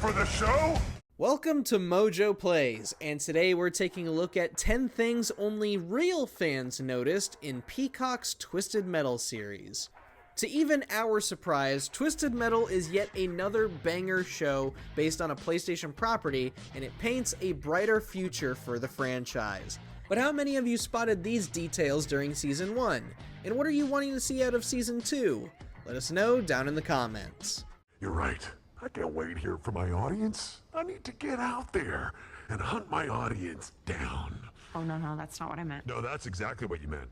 for the show? Welcome to MojoPlays, and today we're taking a look at 10 things only real fans noticed in Peacock's Twisted Metal series. To even our surprise, Twisted Metal is yet another banger show based on a PlayStation property, and it paints a brighter future for the franchise. But how many of you spotted these details during Season 1? And what are you wanting to see out of Season 2? Let us know down in the comments. You're right. I can't wait here for my audience. I need to get out there and hunt my audience down. Oh, no, that's not what I meant. No, that's exactly what you meant.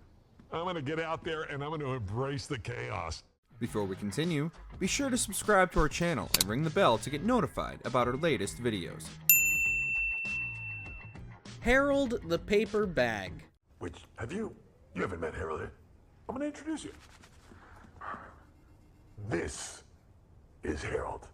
I'm gonna get out there and I'm gonna embrace the chaos. Before we continue, be sure to subscribe to our channel and ring the bell to get notified about our latest videos. Harold the Paper Bag. Which, you haven't met Harold yet. I'm gonna introduce you. This is Harold.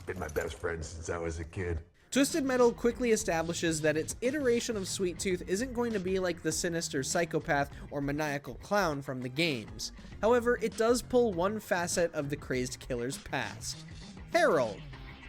Been my best friend since I was a kid. Twisted Metal quickly establishes that its iteration of Sweet Tooth isn't going to be like the sinister psychopath or maniacal clown from the games. However, it does pull one facet of the crazed killer's past: Harold.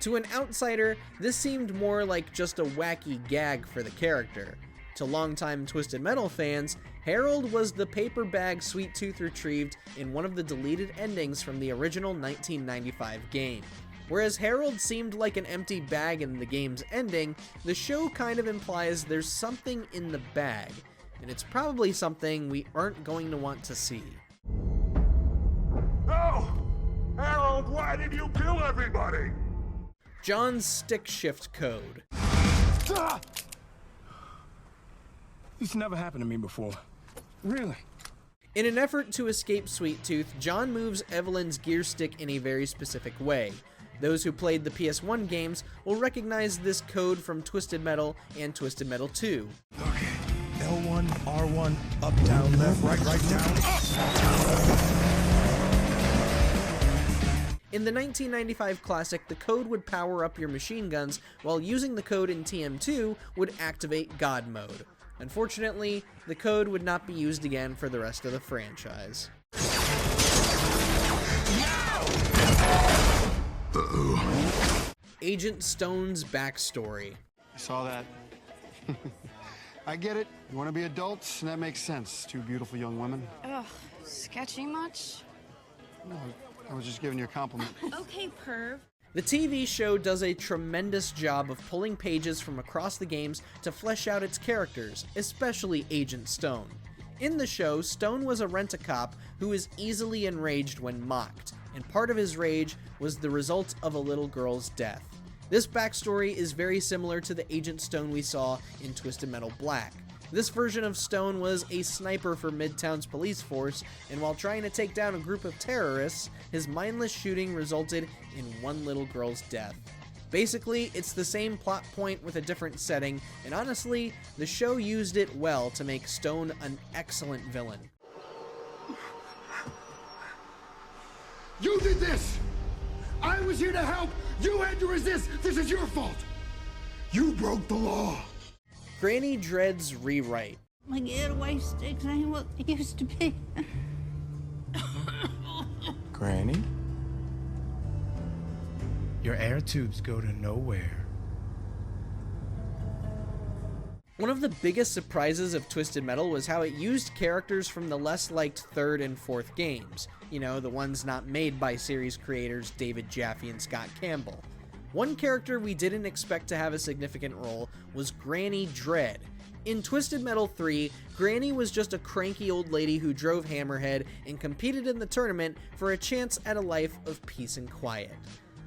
To an outsider, this seemed more like just a wacky gag for the character. To longtime Twisted Metal fans, Harold was the paper bag Sweet Tooth retrieved in one of the deleted endings from the original 1995 game. Whereas Harold seemed like an empty bag in the game's ending, the show kind of implies there's something in the bag, and it's probably something we aren't going to want to see. No! Harold, why did you kill everybody? John's stick shift code. Ah! This never happened to me before. Really? In an effort to escape Sweet Tooth, John moves Evelyn's gear stick in a very specific way. Those who played the PS1 games will recognize this code from Twisted Metal and Twisted Metal 2. Okay. L1, R1, up, down, left, right, down, up. In the 1995 classic, the code would power up your machine guns, while using the code in TM2 would activate God Mode. Unfortunately, the code would not be used again for the rest of the franchise. Agent Stone's backstory. I saw that. I get it. You want to be adults, and that makes sense. Two beautiful young women. Ugh, sketchy much? No, I was just giving you a compliment. Okay, perv. The TV show does a tremendous job of pulling pages from across the games to flesh out its characters, especially Agent Stone. In the show, Stone was a rent-a-cop who is easily enraged when mocked, and part of his rage was the result of a little girl's death. This backstory is very similar to the Agent Stone we saw in Twisted Metal Black. This version of Stone was a sniper for Midtown's police force, and while trying to take down a group of terrorists, his mindless shooting resulted in one little girl's death. Basically, it's the same plot point with a different setting, and honestly, the show used it well to make Stone an excellent villain. You did this! I was here to help! You had to resist! This is your fault! You broke the law! Granny Dread's rewrite. My getaway sticks ain't what they used to be. Granny? Your air tubes go to nowhere. One of the biggest surprises of Twisted Metal was how it used characters from the less liked third and fourth games. You know, the ones not made by series creators David Jaffe and Scott Campbell. One character we didn't expect to have a significant role was Granny Dread. In Twisted Metal 3, Granny was just a cranky old lady who drove Hammerhead and competed in the tournament for a chance at a life of peace and quiet.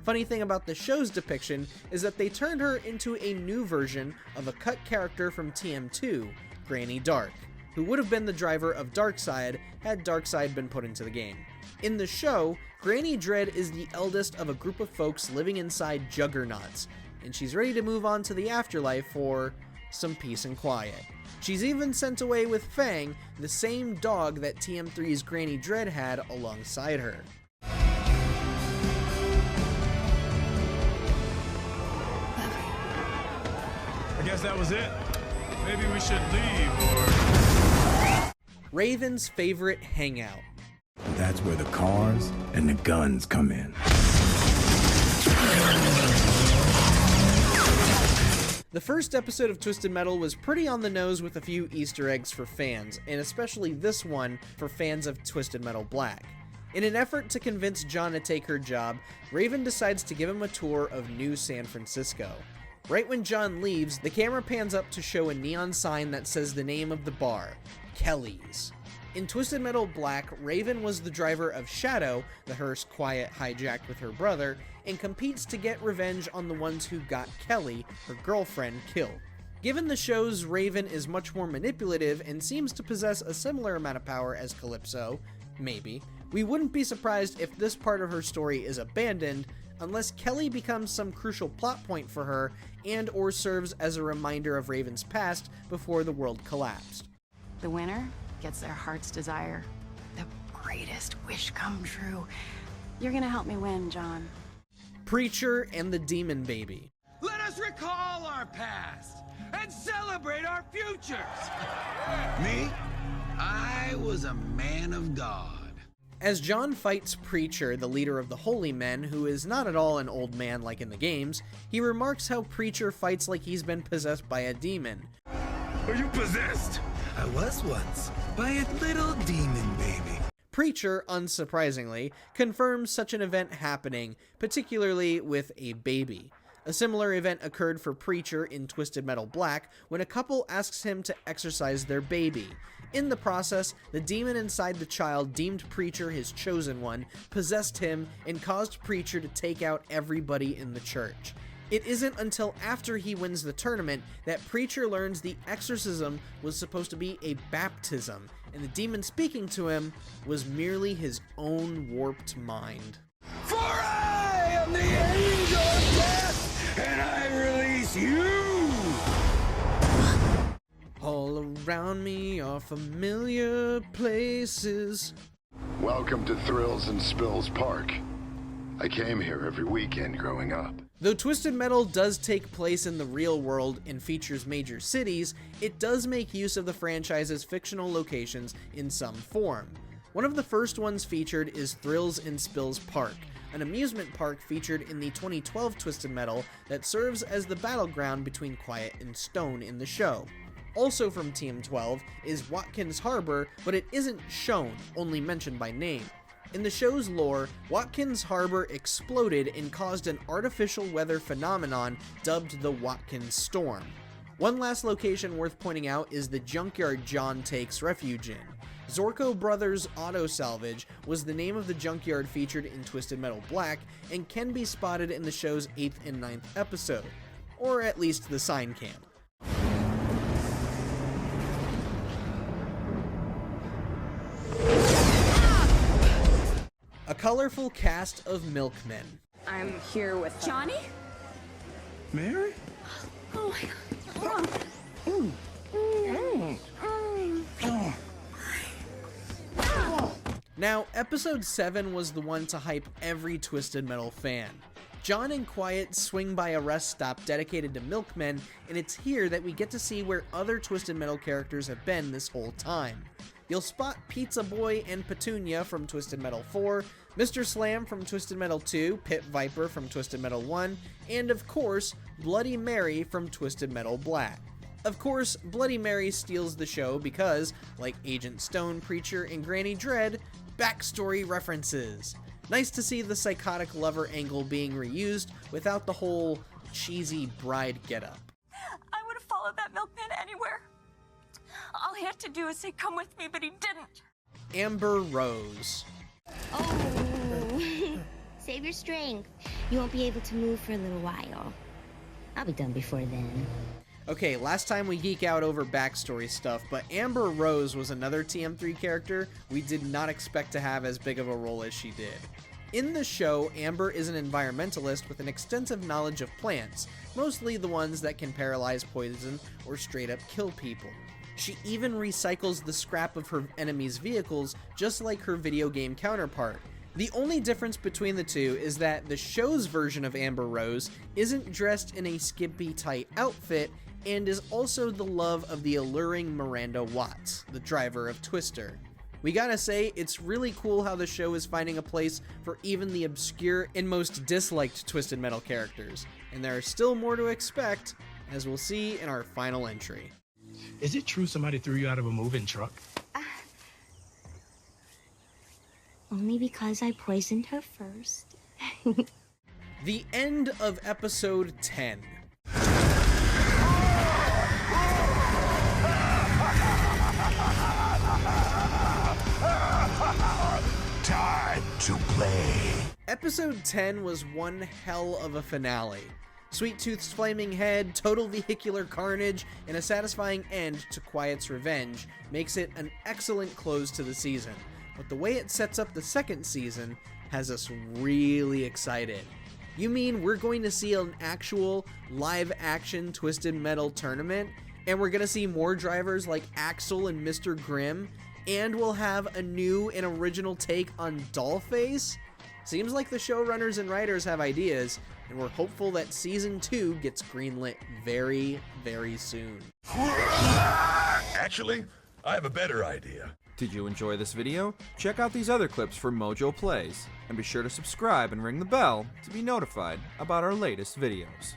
Funny thing about the show's depiction is that they turned her into a new version of a cut character from TM2, Granny Dark, who would have been the driver of Darkseid had Darkseid been put into the game. In the show, Granny Dread is the eldest of a group of folks living inside juggernauts, and she's ready to move on to the afterlife for some peace and quiet. She's even sent away with Fang, the same dog that TM3's Granny Dread had alongside her. I guess that was it. Maybe we should leave, or... Raven's Favorite Hangout. That's where the cars and the guns come in. The first episode of Twisted Metal was pretty on the nose with a few Easter eggs for fans, and especially this one for fans of Twisted Metal Black. In an effort to convince John to take her job, Raven decides to give him a tour of New San Francisco. Right when John leaves, the camera pans up to show a neon sign that says the name of the bar, Kelly's. In Twisted Metal Black, Raven was the driver of Shadow, the hearse Quiet hijacked with her brother, and competes to get revenge on the ones who got Kelly, her girlfriend, killed. Given the show's Raven is much more manipulative and seems to possess a similar amount of power as Calypso, maybe, we wouldn't be surprised if this part of her story is abandoned, unless Kelly becomes some crucial plot point for her and or serves as a reminder of Raven's past before the world collapsed. The winner gets their heart's desire. The greatest wish come true. You're gonna help me win, John. Preacher and the Demon Baby. Let us recall our past and celebrate our futures. Me? I was a man of God. As John fights Preacher, the leader of the Holy Men, who is not at all an old man like in the games, he remarks how Preacher fights like he's been possessed by a demon. Are you possessed? I was once by a little demon baby. Preacher, unsurprisingly, confirms such an event happening, particularly with a baby. A similar event occurred for Preacher in Twisted Metal Black when a couple asks him to exorcise their baby. In the process, the demon inside the child deemed Preacher his chosen one, possessed him, and caused Preacher to take out everybody in the church. It isn't until after he wins the tournament that Preacher learns the exorcism was supposed to be a baptism, and the demon speaking to him was merely his own warped mind. For I am the angel of death, and I release you! All around me are familiar places. Welcome to Thrills and Spills Park. I came here every weekend growing up. Though Twisted Metal does take place in the real world and features major cities, it does make use of the franchise's fictional locations in some form. One of the first ones featured is Thrills and Spills Park, an amusement park featured in the 2012 Twisted Metal that serves as the battleground between Quiet and Stone in the show. Also from TM12 is Watkins Harbor, but it isn't shown, only mentioned by name. In the show's lore, Watkins Harbor exploded and caused an artificial weather phenomenon dubbed the Watkins Storm. One last location worth pointing out is the junkyard John takes refuge in. Zorko Brothers Auto Salvage was the name of the junkyard featured in Twisted Metal Black and can be spotted in the show's 8th and 9th episode, or at least the sign can. A colorful cast of milkmen. I'm here with Johnny? Mary? Oh my God. Now, episode 7 was the one to hype every Twisted Metal fan. John and Quiet swing by a rest stop dedicated to milkmen, and it's here that we get to see where other Twisted Metal characters have been this whole time. You'll spot Pizza Boy and Petunia from Twisted Metal 4, Mr. Slam from Twisted Metal 2, Pit Viper from Twisted Metal 1, and of course, Bloody Mary from Twisted Metal Black. Of course, Bloody Mary steals the show because, like Agent Stone, Preacher, and Granny Dread, backstory references. Nice to see the psychotic lover angle being reused without the whole cheesy bride getup. I would have followed that milkman anywhere. All he had to do is say, "Come with me," but he didn't. Amber Rose. Oh, save your strength. You won't be able to move for a little while. I'll be done before then. Okay, last time we geek out over backstory stuff, but Amber Rose was another TM3 character we did not expect to have as big of a role as she did. In the show, Amber is an environmentalist with an extensive knowledge of plants, mostly the ones that can paralyze, poison, or straight up kill people. She even recycles the scrap of her enemies' vehicles, just like her video game counterpart. The only difference between the two is that the show's version of Amber Rose isn't dressed in a skimpy tight outfit and is also the love of the alluring Miranda Watts, the driver of Twister. We gotta say, it's really cool how the show is finding a place for even the obscure and most disliked Twisted Metal characters, and there are still more to expect as we'll see in our final entry. Is it true somebody threw you out of a moving truck? Only because I poisoned her first. The end of episode 10. Time to play. Episode 10 was one hell of a finale. Sweet Tooth's flaming head, total vehicular carnage, and a satisfying end to Quiet's revenge makes it an excellent close to the season. But the way it sets up the second season has us really excited. You mean we're going to see an actual live-action Twisted Metal tournament, and we're going to see more drivers like Axel and Mr. Grimm, and we'll have a new and original take on Dollface? Seems like the showrunners and writers have ideas, and we're hopeful that Season 2 gets greenlit very, very soon. Actually, I have a better idea. Did you enjoy this video? Check out these other clips from MojoPlays, and be sure to subscribe and ring the bell to be notified about our latest videos.